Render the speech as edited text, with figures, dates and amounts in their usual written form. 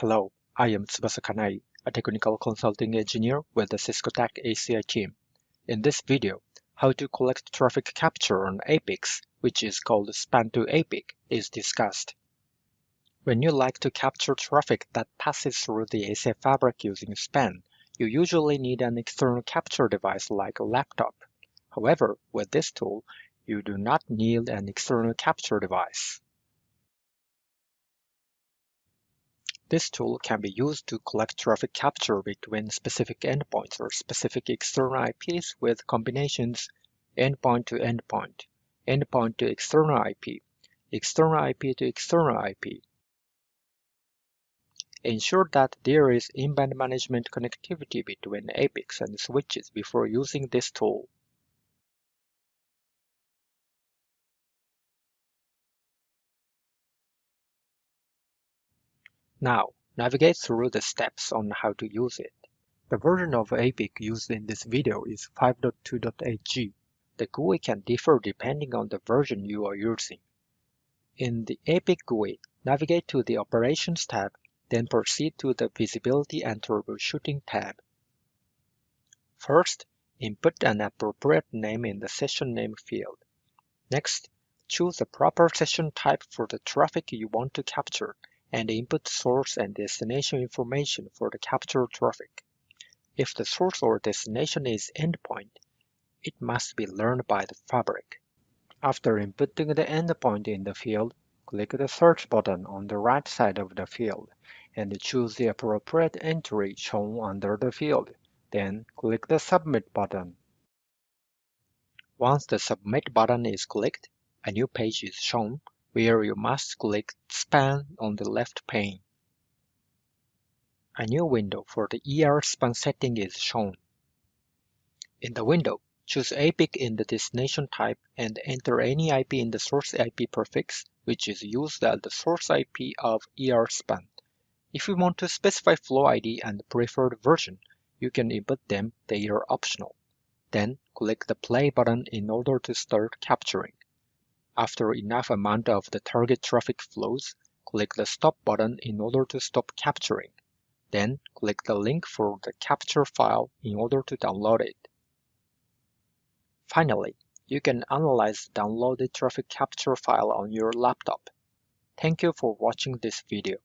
Hello, I am Tsubasa Kanai, a technical consulting engineer with the Cisco ACI team. In this video, how to collect traffic capture on APICs, which is called span to APIC, is discussed. When you like to capture traffic that passes through the ACI fabric using span, you usually need an external capture device like a laptop. However, with this tool, you do not need an external capture device. This tool can be used to collect traffic capture between specific endpoints or specific external IPs with combinations endpoint to endpoint, endpoint to external IP, external IP to external IP. Ensure that there is in-band management connectivity between APICs and switches before using this tool. Now, navigate through the steps on how to use it. The version of APIC used in this video is 5.2.8g. The GUI can differ depending on the version you are using. In the APIC GUI, navigate to the Operations tab, then proceed to the Visibility and Troubleshooting tab. First, input an appropriate name in the session name field. Next, choose the proper session type for the traffic you want to capture and input source and destination information for the captured traffic. If the source or destination is endpoint, it must be learned by the fabric. After inputting the endpoint in the field, click the search button on the right side of the field and choose the appropriate entry shown under the field. Then click the Submit button. Once the Submit button is clicked, a new page is shown where you must click Span on the left pane. A new window for the ER span setting is shown. In the window, choose APIC in the destination type and enter any IP in the source IP prefix, which is used as the source IP of ER span. If you want to specify flow ID and preferred version, you can input them, they are optional. Then click the play button in order to start capturing. After enough amount of the target traffic flows, click the stop button in order to stop capturing. Then click the link for the capture file in order to download it. Finally, you can analyze the downloaded traffic capture file on your laptop. Thank you for watching this video.